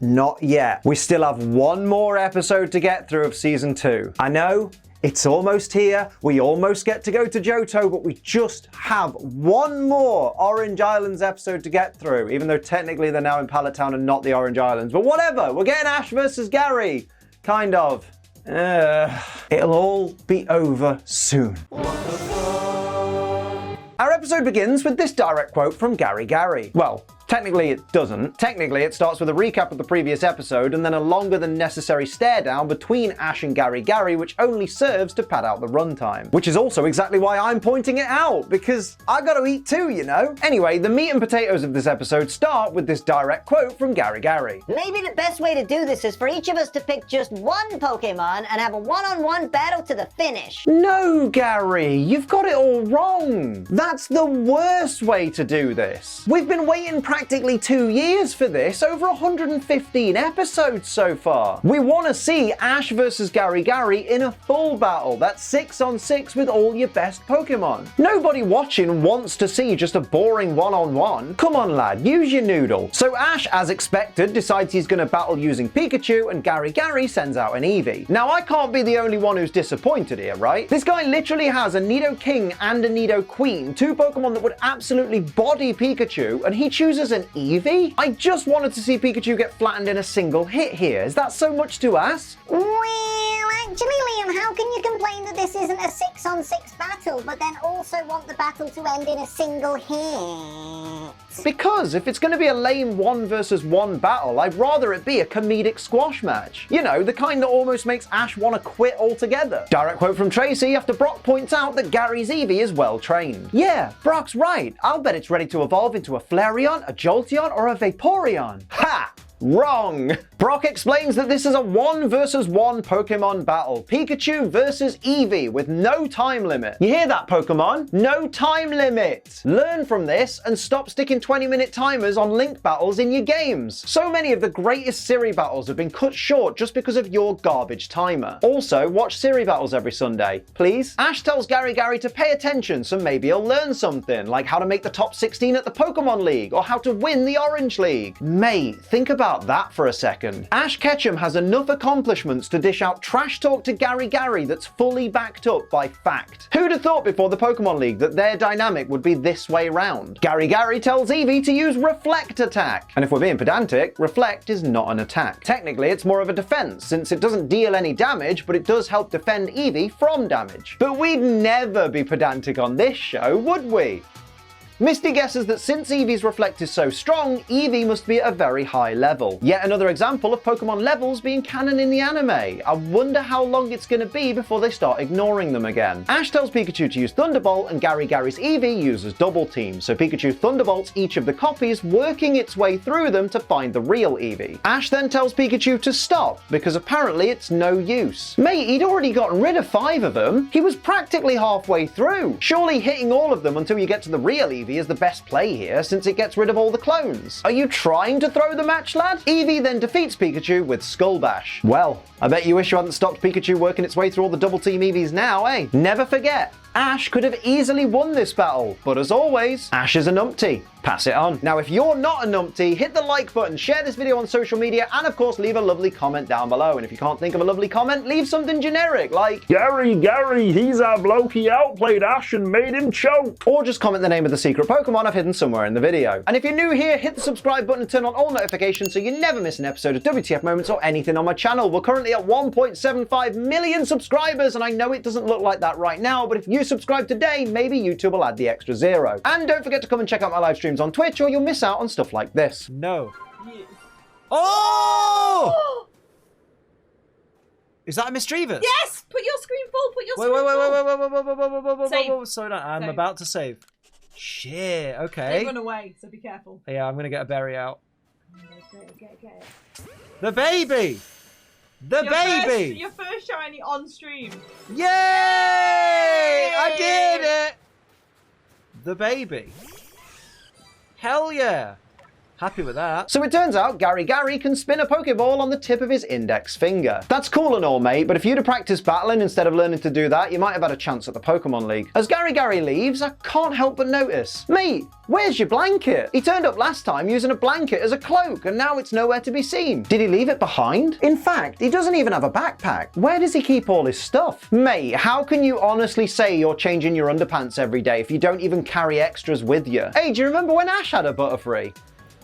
Not yet. We still have one more episode to get through of Season 2. I know, it's almost here. We almost get to go to Johto, but we just have one more Orange Islands episode to get through, even though technically they're now in Pallet Town and not the Orange Islands. But whatever, we're getting Ash versus Gary. Kind of. It'll all be over soon. Our episode begins with this direct quote from Gary. Well, technically it doesn't. Technically it starts with a recap of the previous episode and then a longer than necessary stare down between Ash and Gary, which only serves to pad out the runtime. Which is also exactly why I'm pointing it out, because I gotta eat too, you know? Anyway, the meat and potatoes of this episode start with this direct quote from Gary. Maybe the best way to do this is for each of us to pick just one Pokemon and have a one-on-one battle to the finish. No, Gary, you've got it all wrong. That's the worst way to do this. We've been waiting practically 2 years for this, over 115 episodes so far. We want to see Ash versus Gary in a full battle. That's 6-on-6 with all your best Pokemon. Nobody watching wants to see just a boring one-on-one. Come on, lad, use your noodle. So Ash, as expected, decides he's going to battle using Pikachu, and Gary sends out an Eevee. Now, I can't be the only one who's disappointed here, right? This guy literally has a Nidoking and a Nidoqueen, two Pokemon that would absolutely body Pikachu, and he chooses an Eevee? I just wanted to see Pikachu get flattened in a single hit here. Is that so much to ask? Well, actually, Liam, how can you complain that this isn't a 6-on-6 battle, but then also want the battle to end in a single hit? Because if it's going to be a lame 1-versus-1 battle, I'd rather it be a comedic squash match. You know, the kind that almost makes Ash want to quit altogether. Direct quote from Tracy after Brock points out that Gary's Eevee is well trained. Yeah, Brock's right. I'll bet it's ready to evolve into a Flareon, a Jolteon, or a Vaporeon. Ha! Wrong! Brock explains that this is a 1-versus-1 Pokemon battle. Pikachu versus Eevee with no time limit. You hear that, Pokemon? No time limit! Learn from this and stop sticking 20-minute timers on link battles in your games. So many of the greatest Siri battles have been cut short just because of your garbage timer. Also, watch Siri Battles every Sunday, please. Ash tells Gary to pay attention, so maybe he'll learn something, like how to make the top 16 at the Pokemon League, or how to win the Orange League. Mate, think about that for a second. Ash Ketchum has enough accomplishments to dish out trash talk to Gary that's fully backed up by fact. Who'd have thought before the Pokemon League that their dynamic would be this way round? Gary tells Eevee to use Reflect Attack. And if we're being pedantic, Reflect is not an attack. Technically, it's more of a defense, since it doesn't deal any damage, but it does help defend Eevee from damage. But we'd never be pedantic on this show, would we? Misty guesses that since Eevee's Reflect is so strong, Eevee must be at a very high level. Yet another example of Pokemon levels being canon in the anime. I wonder how long it's going to be before they start ignoring them again. Ash tells Pikachu to use Thunderbolt, and Gary's Eevee uses Double Team, so Pikachu Thunderbolts each of the copies, working its way through them to find the real Eevee. Ash then tells Pikachu to stop, because apparently it's no use. Mate, he'd already gotten rid of 5 of them. He was practically halfway through. Surely hitting all of them until you get to the real Eevee is the best play here, since it gets rid of all the clones. Are you trying to throw the match, lad? Eevee then defeats Pikachu with Skull Bash. Well, I bet you wish you hadn't stopped Pikachu working its way through all the Double Team Eevees now, eh? Never forget, Ash could have easily won this battle, but as always, Ash is a numpty. Pass it on. Now, if you're not a numpty, hit the like button, share this video on social media, and of course, leave a lovely comment down below. And if you can't think of a lovely comment, leave something generic, like Gary, he's our bloke, he outplayed Ash and made him choke. Or just comment the name of the secret Pokemon I've hidden somewhere in the video. And if you're new here, hit the subscribe button and turn on all notifications so you never miss an episode of WTF Moments or anything on my channel. We're currently at 1.75 million subscribers, and I know it doesn't look like that right now, but if you subscribe today, maybe YouTube will add the extra 0. And don't forget to come and check out my live streams on Twitch, or you'll miss out on stuff like this. No. Oh! Is that a Misdreavus? Yes! Put your screen full, put your screen full. Wait. Slow down. I'm about to save. Shit, okay. They run away, so be careful. Yeah, I'm gonna get a berry out. Get it. The baby! Your first shiny on stream. Yay! I did it! The baby. Hell yeah! Happy with that. So it turns out Gary can spin a Pokeball on the tip of his index finger. That's cool and all, mate, but if you'd have practiced battling instead of learning to do that, you might have had a chance at the Pokemon League. As Gary leaves, I can't help but notice. Mate, where's your blanket? He turned up last time using a blanket as a cloak, and now it's nowhere to be seen. Did he leave it behind? In fact, he doesn't even have a backpack. Where does he keep all his stuff? Mate, how can you honestly say you're changing your underpants every day if you don't even carry extras with you? Hey, do you remember when Ash had a Butterfree?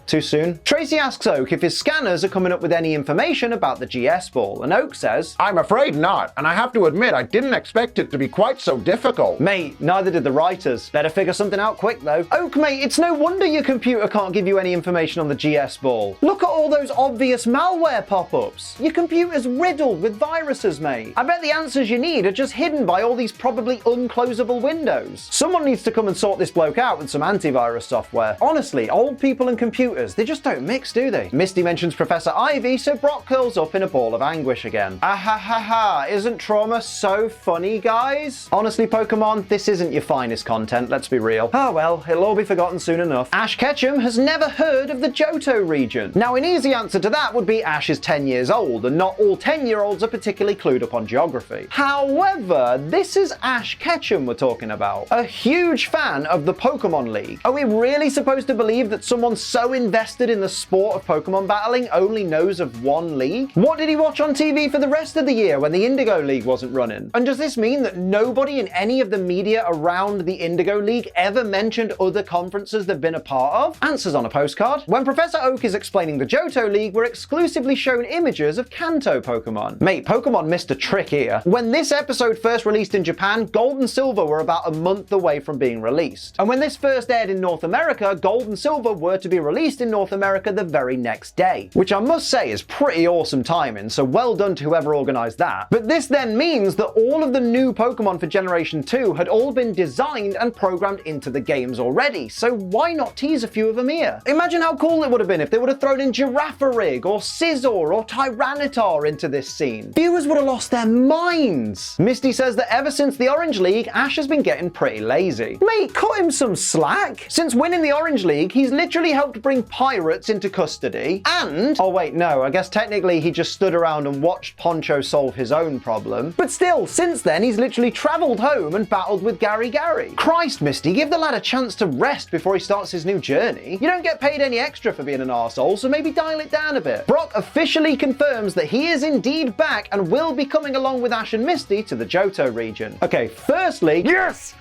Too soon? Tracy asks Oak if his scanners are coming up with any information about the GS ball, and Oak says, I'm afraid not, and I have to admit I didn't expect it to be quite so difficult. Mate, neither did the writers. Better figure something out quick though. Oak, mate, it's no wonder your computer can't give you any information on the GS ball. Look at all those obvious malware pop-ups. Your computer's riddled with viruses, mate. I bet the answers you need are just hidden by all these probably unclosable windows. Someone needs to come and sort this bloke out with some antivirus software. Honestly, old people and computers, they just don't mix, do they? Misty mentions Professor Ivy, so Brock curls up in a ball of anguish again. Ah, isn't trauma so funny, guys? Honestly, Pokemon, this isn't your finest content, let's be real. Oh well, it'll all be forgotten soon enough. Ash Ketchum has never heard of the Johto region. Now, an easy answer to that would be Ash is 10 years old, and not all 10-year-olds are particularly clued up on geography. However, this is Ash Ketchum we're talking about. A huge fan of the Pokemon League. Are we really supposed to believe that someone so invested in the sport of Pokemon battling only knows of one league? What did he watch on TV for the rest of the year when the Indigo League wasn't running? And does this mean that nobody in any of the media around the Indigo League ever mentioned other conferences they've been a part of? Answers on a postcard. When Professor Oak is explaining the Johto League, we're exclusively shown images of Kanto Pokemon. Mate, Pokemon missed a trick here. When this episode first released in Japan, Gold and Silver were about a month away from being released. And when this first aired in North America, Gold and Silver were to be released in North America the very next day, which I must say is pretty awesome timing, so well done to whoever organized that. But this then means that all of the new Pokemon for Generation 2 had all been designed and programmed into the games already, so why not tease a few of them here? Imagine how cool it would have been if they would have thrown in Girafarig or Scizor or Tyranitar into this scene. Viewers would have lost their minds. Misty says that ever since the Orange League, Ash has been getting pretty lazy. Mate, cut him some slack. Since winning the Orange League, he's literally helped bring pirates into custody, and oh wait, no, I guess technically he just stood around and watched Poncho solve his own problem. But still, since then he's literally traveled home and battled with Gary. Christ, Misty, give the lad a chance to rest before he starts his new journey. You don't get paid any extra for being an arsehole, so maybe dial it down a bit. Brock officially confirms that he is indeed back and will be coming along with Ash and Misty to the Johto region. Okay, firstly, Yes!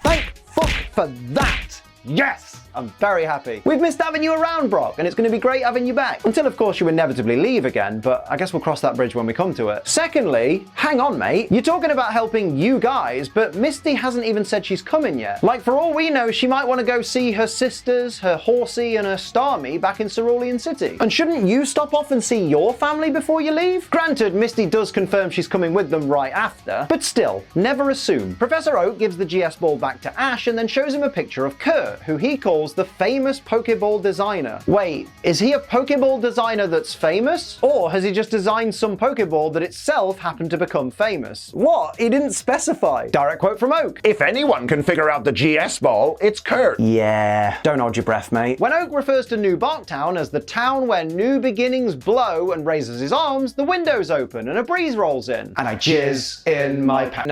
thank fuck for that. Yes! I'm very happy. We've missed having you around, Brock, and it's going to be great having you back. Until, of course, you inevitably leave again, but I guess we'll cross that bridge when we come to it. Secondly, hang on, mate. You're talking about helping you guys, but Misty hasn't even said she's coming yet. Like, for all we know, she might want to go see her sisters, her Horsey, and her Starmie back in Cerulean City. And shouldn't you stop off and see your family before you leave? Granted, Misty does confirm she's coming with them right after, but still, never assume. Professor Oak gives the GS ball back to Ash and then shows him a picture of Kurt, who he calls the famous Pokeball designer. Wait, is he a Pokeball designer that's famous? Or has he just designed some Pokeball that itself happened to become famous? What? He didn't specify. Direct quote from Oak. If anyone can figure out the GS ball, it's Kurt. Yeah, don't hold your breath, mate. When Oak refers to New Barktown as the town where new beginnings blow and raises his arms, the windows open and a breeze rolls in. And I jizz in my pants.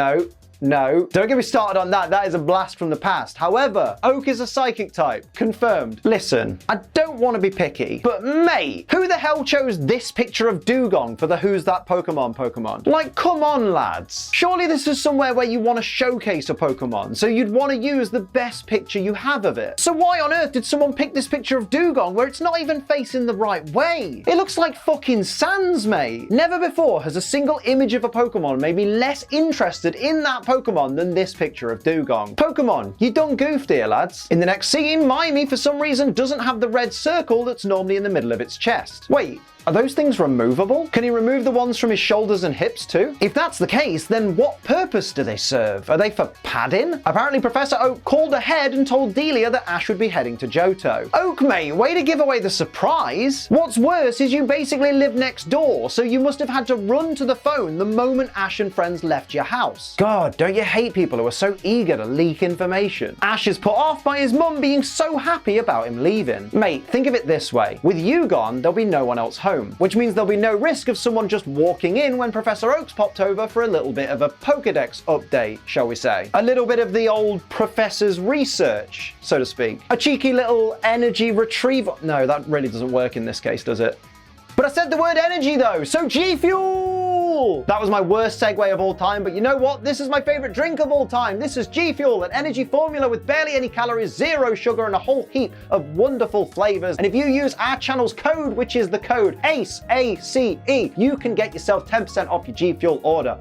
No, don't get me started on that. That is a blast from the past. However, Oak is a psychic type. Confirmed. Listen, I don't want to be picky, but mate, who the hell chose this picture of Dugong for the Who's That Pokemon? Like, come on, lads. Surely this is somewhere where you want to showcase a Pokemon, so you'd want to use the best picture you have of it. So why on earth did someone pick this picture of Dugong where it's not even facing the right way? It looks like fucking Sans, mate. Never before has a single image of a Pokemon made me less interested in that Pokemon than this picture of Dugong. Pokemon, you done goofed here, lads. In the next scene, Mimey, for some reason, doesn't have the red circle that's normally in the middle of its chest. Wait, Are those things removable? Can he remove the ones from his shoulders and hips too? If that's the case, then what purpose do they serve? Are they for padding? Apparently Professor Oak called ahead and told Delia that Ash would be heading to Johto. Oak, mate, way to give away the surprise. What's worse is you basically live next door, so you must have had to run to the phone the moment Ash and friends left your house. God, don't you hate people who are so eager to leak information? Ash is put off by his mum being so happy about him leaving. Mate, think of it this way. With you gone, there'll be no one else home, which means there'll be no risk of someone just walking in when Professor Oak's popped over for a little bit of a Pokédex update, shall we say. A little bit of the old professor's research, so to speak. A cheeky little energy retrieval. No, that really doesn't work in this case, does it? But I said the word energy though, so GFuel! That was my worst segue of all time, but you know what? This is my favorite drink of all time. This is GFuel, an energy formula with barely any calories, zero sugar, and a whole heap of wonderful flavors. And if you use our channel's code, which is the code ACE, A-C-E, you can get yourself 10% off your GFuel order.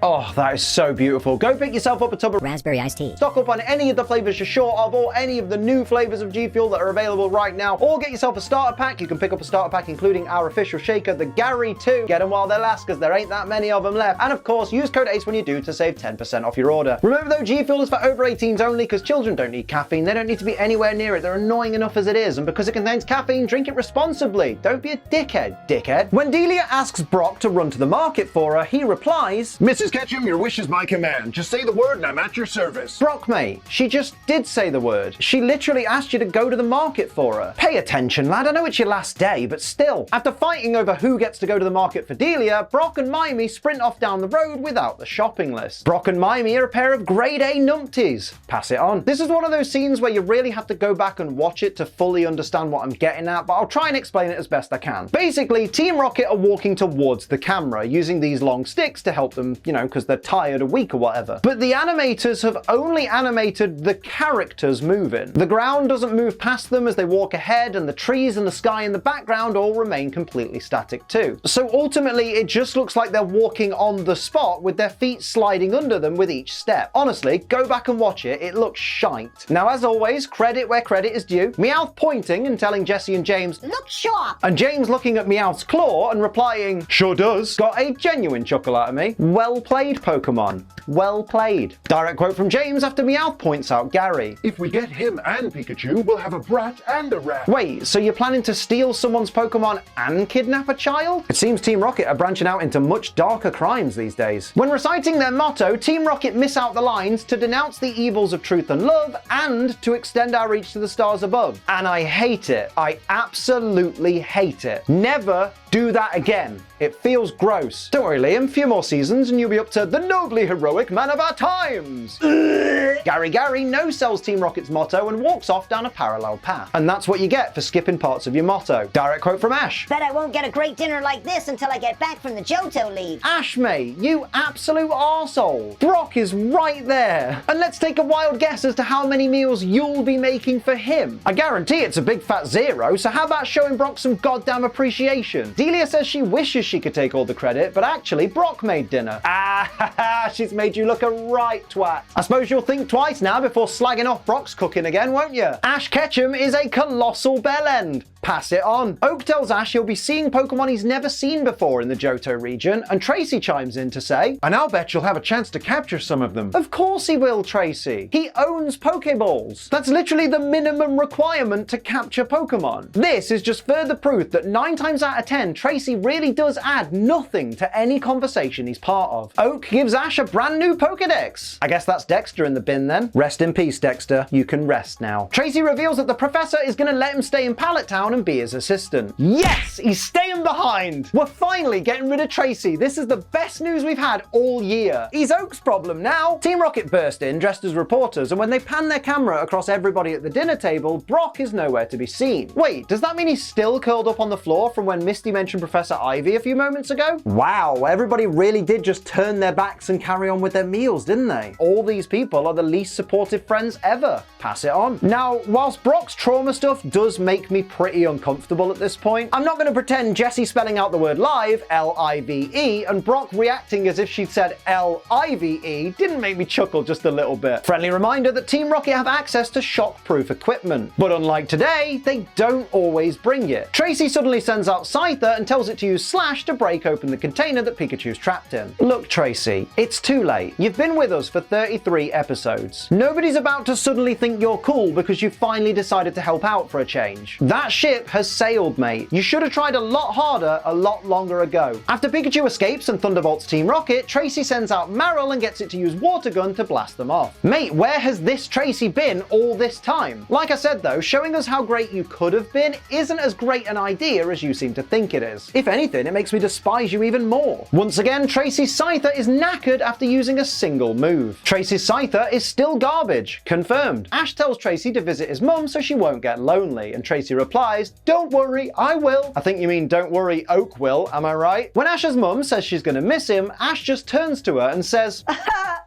Oh, that is so beautiful. Go pick yourself up a tub of raspberry iced tea. Stock up on any of the flavors you're short of, or any of the new flavors of GFuel that are available right now, or get yourself a starter pack. You can pick up a starter pack including our official shaker, the Gary 2. Get them while they last, because there ain't that many of them left. And of course, use code ACE when you do to save 10% off your order. Remember though, GFuel is for over 18s only, because children don't need caffeine. They don't need to be anywhere near it. They're annoying enough as it is. And because it contains caffeine, drink it responsibly. Don't be a dickhead. When Delia asks Brock to run to the market for her, he replies, Mrs. Ketchum, your wish is my command. Just say the word and I'm at your service. Brock, mate, she just did say the word. She literally asked you to go to the market for her. Pay attention, lad. I know it's your last day, but still. After fighting over who gets to go to the market for Delia, Brock and Mimey sprint off down the road without the shopping list. Brock and Mimey are a pair of grade A numpties. Pass it on. This is one of those scenes where you really have to go back and watch it to fully understand what I'm getting at, but I'll try and explain it as best I can. Basically, Team Rocket are walking towards the camera, using these long sticks to help them, you know, because they're tired a week or whatever. But the animators have only animated the characters moving. The ground doesn't move past them as they walk ahead, and the trees and the sky in the background all remain completely static too. So ultimately, it just looks like they're walking on the spot with their feet sliding under them with each step. Honestly, go back and watch it. It looks shite. Now, as always, credit where credit is due. Meowth pointing and telling Jessie and James, Look sharp! and James looking at Meowth's claw and replying, sure does, got a genuine chuckle out of me. Well played, Pokemon. Well played. Direct quote from James after Meowth points out Gary. If we get him and Pikachu, we'll have a brat and a rat. Wait, so you're planning to steal someone's Pokemon and kidnap a child? It seems Team Rocket are branching out into much darker crimes these days. When reciting their motto, Team Rocket miss out the lines to denounce the evils of truth and love and to extend our reach to the stars above. And I hate it. I absolutely hate it. Never do that again. It feels gross. Don't worry, Liam, few more seasons and you'll be up to the nobly heroic man of our times. Gary no-sells Team Rocket's motto and walks off down a parallel path. And that's what you get for skipping parts of your motto. Direct quote from Ash. Bet I won't get a great dinner like this until I get back from the Johto League. Ash, mate, you absolute arsehole. Brock is right there. And let's take a wild guess as to how many meals you'll be making for him. I guarantee it's a big fat 0, so how about showing Brock some goddamn appreciation? Delia says she wishes she could take all the credit, but actually Brock made dinner. Ah, she's made you look a right twat. I suppose you'll think twice now before slagging off Brock's cooking again, won't you? Ash Ketchum is a colossal bellend. Pass it on. Oak tells Ash he'll be seeing Pokemon he's never seen before in the Johto region, and Tracy chimes in to say, And I'll bet you'll have a chance to capture some of them. Of course he will, Tracy. He owns Pokeballs. That's literally the minimum requirement to capture Pokemon. This is just further proof that 9 times out of 10, Tracy really does add nothing to any conversation he's part of. Oak gives Ash a brand new Pokedex. I guess that's Dexter in the bin then. Rest in peace, Dexter. You can rest now. Tracy reveals that the professor is going to let him stay in Pallet Town and be his assistant. Yes, he's staying behind. We're finally getting rid of Tracy. This is the best news we've had all year. He's Oak's problem now. Team Rocket burst in dressed as reporters, and when they pan their camera across everybody at the dinner table, Brock is nowhere to be seen. Wait, does that mean he's still curled up on the floor from when Misty mentioned Professor Ivy a few moments ago? Wow, everybody really did just turn their backs and carry on with their meals, didn't they? All these people are the least supportive friends ever. Pass it on. Now, whilst Brock's trauma stuff does make me pretty pretty uncomfortable at this point. I'm not going to pretend Jessie spelling out the word live, L-I-V-E, and Brock reacting as if she'd said L-I-V-E didn't make me chuckle just a little bit. Friendly reminder that Team Rocket have access to shock-proof equipment. But unlike today, they don't always bring it. Tracy suddenly sends out Scyther and tells it to use Slash to break open the container that Pikachu's trapped in. Look, Tracy, it's too late. You've been with us for 33 episodes. Nobody's about to suddenly think you're cool because you finally decided to help out for a change. That ship has sailed, mate. You should have tried a lot harder a lot longer ago. After Pikachu escapes and thunderbolts Team Rocket, Tracy sends out Marill and gets it to use Water Gun to blast them off. Mate, where has this Tracy been all this time? Like I said though, showing us how great you could have been isn't as great an idea as you seem to think it is. If anything, it makes me despise you even more. Once again, Tracy's Scyther is knackered after using a single move. Tracy's Scyther is still garbage. Confirmed. Ash tells Tracy to visit his mum so she won't get lonely, and Tracy replies, "Don't worry, I will." I think you mean don't worry, Oak will, am I right? When Ash's mum says she's gonna miss him, Ash just turns to her and says,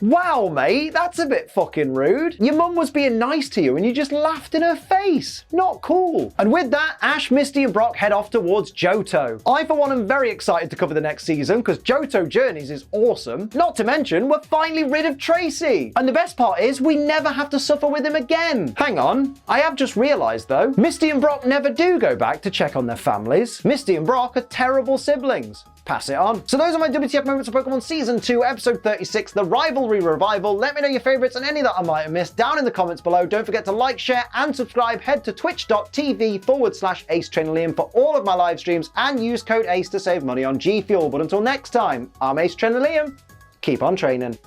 "Wow, mate, that's a bit fucking rude. Your mum was being nice to you and you just laughed in her face. Not cool." And with that, Ash, Misty and Brock head off towards Johto. I for one am very excited to cover the next season because Johto Journeys is awesome. Not to mention, we're finally rid of Tracy. And the best part is we never have to suffer with him again. Hang on, I have just realized though, Misty and Brock never do go back to check on their families. Misty and Brock are terrible siblings. Pass it on. So those are my WTF moments of Pokemon Season 2, Episode 36, the Rivalry Revival. Let me know your favorites and any that I might have missed down in the comments below. Don't forget to like, share, and subscribe. Head to twitch.tv/AceTrainerLiam for all of my live streams and use code ACE to save money on GFuel. But until next time, I'm Ace Trainer Liam. Keep on training.